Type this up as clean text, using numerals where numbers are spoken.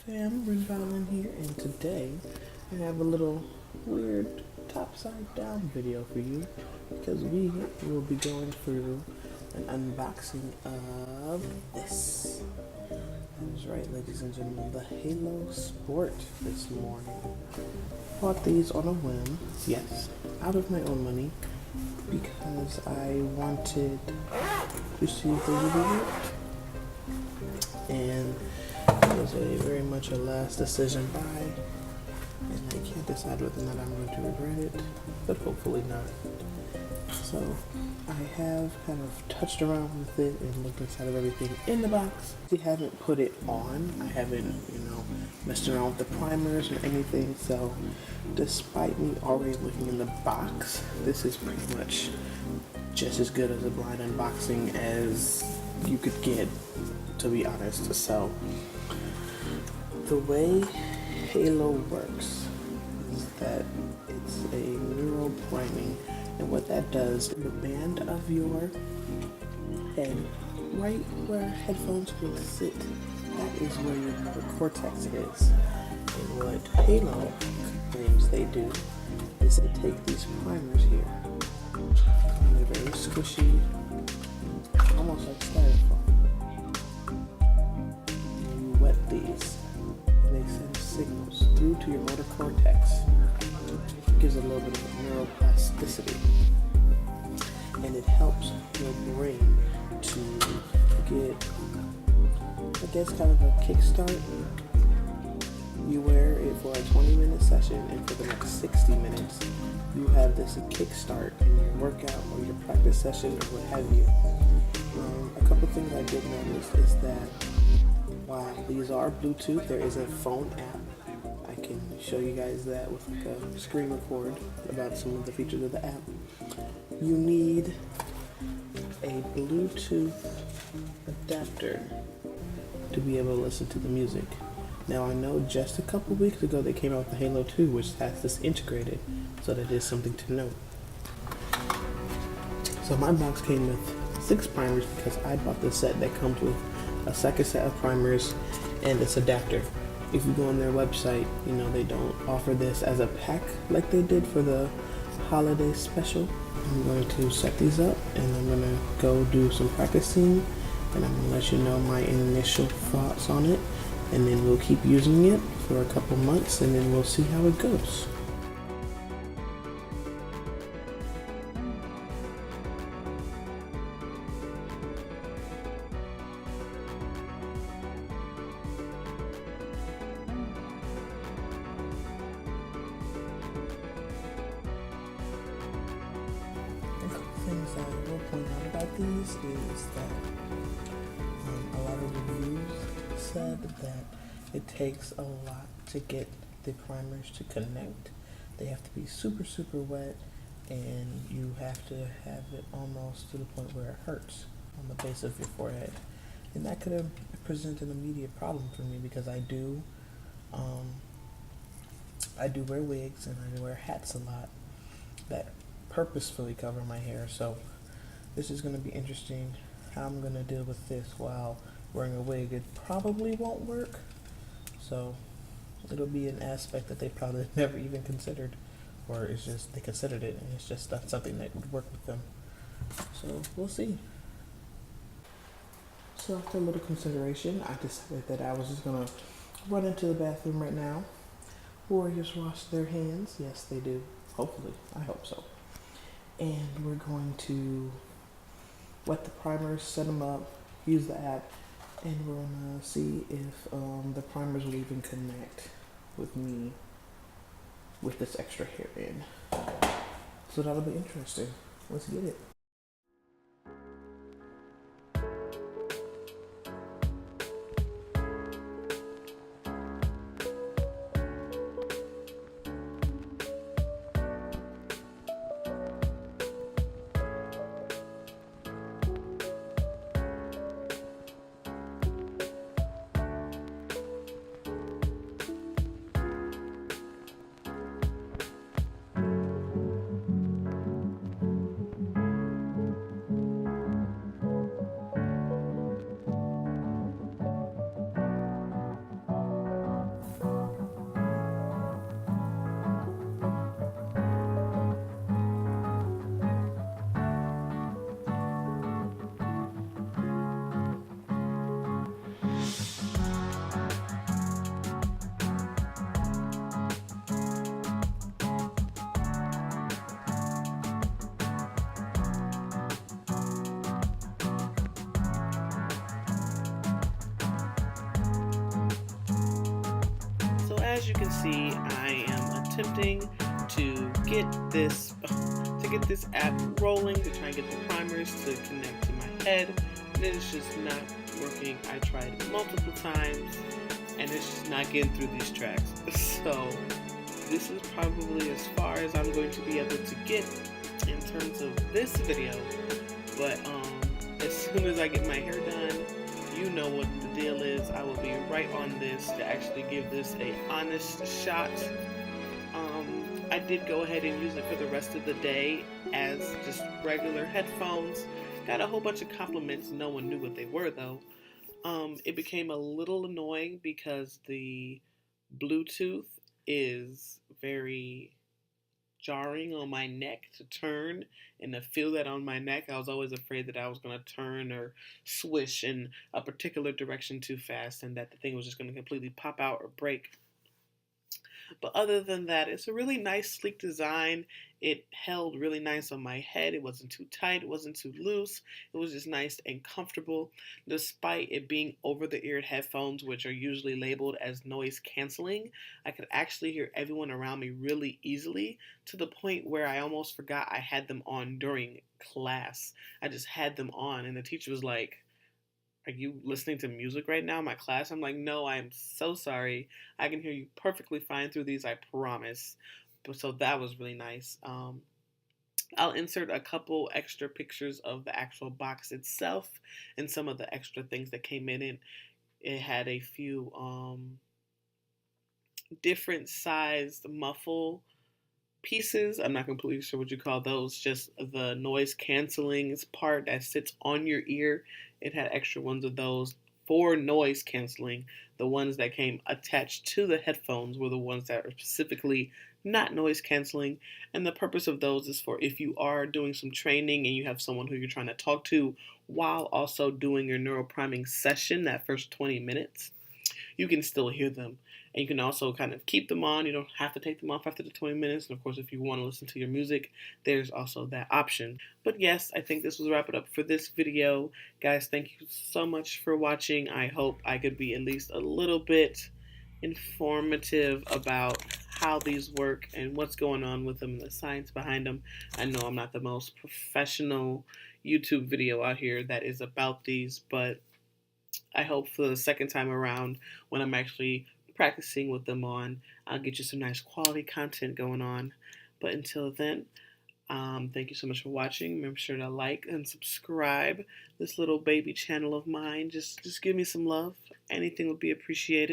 fam, Rin here, and today I have a little weird topside down video for you because we will be going through an unboxing of this. That is right, ladies and gentlemen, the Halo Sport this morning. Bought these on a whim, yes, out of my own money, because I wanted to see if they really worked. And it was very much a last decision buy, and I can't decide whether or not I'm going to regret it, but hopefully not. So I have kind of touched around with it and looked inside of everything in the box. I haven't put it on. I haven't, messed around with the primers or anything. So despite me already looking in the box, this is pretty much just as good as a blind unboxing as you could get, to be honest. So the way Halo works is that it's a neural priming, and what that does, the band of your head, right where headphones will sit, that is where your motor cortex is. And what Halo claims they do is they take these primers here, and they're very squishy, almost like styrofoam. You wet these, and they send signals through to your motor cortex. It gives it a little bit of neuroplasticity, and it helps your brain to get, I guess, kind of a kickstart. You wear it for a 20-minute session, and for the next 60 minutes, you have this kickstart in your workout or your practice session or what have you. A couple things I did notice is that while these are Bluetooth, there is a phone app. I can show you guys that with like a screen record about some of the features of the app. You need a Bluetooth adapter to be able to listen to the music. Now I know just a couple weeks ago they came out with the Halo 2, which has this integrated, so that is something to note. So my box came with 6 primers because I bought the set that comes with a second set of primers and this adapter. If you go on their website, they don't offer this as a pack like they did for the holiday special. I'm going to set these up and I'm going to go do some practicing, and I'm going to let you know my initial thoughts on it, and then we'll keep using it for a couple months and then we'll see how it goes. Things I will point out about these is that a lot of reviews said that it takes a lot to get the primers to connect. They have to be super wet, and you have to have it almost to the point where it hurts on the base of your forehead. And that could have presented an immediate problem for me because I do wear wigs and I wear hats a lot that purposefully cover my hair. So this is going to be interesting how I'm going to deal with this while wearing a wig. It probably won't work, so it'll be an aspect that they probably never even considered, or it's just they considered it and it's just not something that would work with them. So we'll see. So after a little consideration, I decided that I was just going to run into the bathroom right now. Warriors wash their hands. Yes, they do. Hopefully. I hope so. And we're going to wet the primers, set them up, use the app, and we're going to see if the primers will even connect with me with this extra hair in. So that'll be interesting. Let's get it. as you can see, I am attempting to get this app rolling to try and get the primers to connect to my head, and it's just not working. I tried multiple times, and it's just not getting through these tracks. So this is probably as far as I'm going to be able to get in terms of this video. But as soon as I get my hair done, you know what the deal is. I will be right on this to actually give this a honest shot. I did go ahead and use it for the rest of the day as just regular headphones. Got a whole bunch of compliments. No one knew what they were though. It became a little annoying because the Bluetooth is very jarring on my neck to turn, and to feel that on my neck, I was always afraid that I was going to turn or swish in a particular direction too fast and that the thing was just going to completely pop out or break. But other than that, it's a really nice, sleek design. It held really nice on my head. It wasn't too tight. It wasn't too loose. It was just nice and comfortable, despite it being over-the-ear headphones, which are usually labeled as noise canceling. I could actually hear everyone around me really easily, to the point where I almost forgot I had them on during class. I just had them on, and the teacher was like, "Are you listening to music right now in my class?" I'm like, "No, I'm so sorry. I can hear you perfectly fine through these, I promise." But so that was really nice. I'll insert a couple extra pictures of the actual box itself and some of the extra things that came in it. It had a few different sized muffle pieces. I'm not completely sure what you call those, just the noise canceling part that sits on your ear. It had extra ones of those for noise canceling. The ones that came attached to the headphones were the ones that are specifically not noise canceling. And the purpose of those is for if you are doing some training and you have someone who you're trying to talk to while also doing your neural priming session, that first 20 minutes, you can still hear them. And you can also kind of keep them on. You don't have to take them off after the 20 minutes. And of course, if you want to listen to your music, there's also that option. But yes, I think this will wrap it up for this video. Guys, thank you so much for watching. I hope I could be at least a little bit informative about how these work and what's going on with them and the science behind them. I know I'm not the most professional YouTube video out here that is about these, but I hope for the second time around, when I'm actually practicing with them on, I'll get you some nice quality content going on. But until then, thank you so much for watching. Remember sure to like and subscribe this little baby channel of mine. Just give me some love. Anything would be appreciated.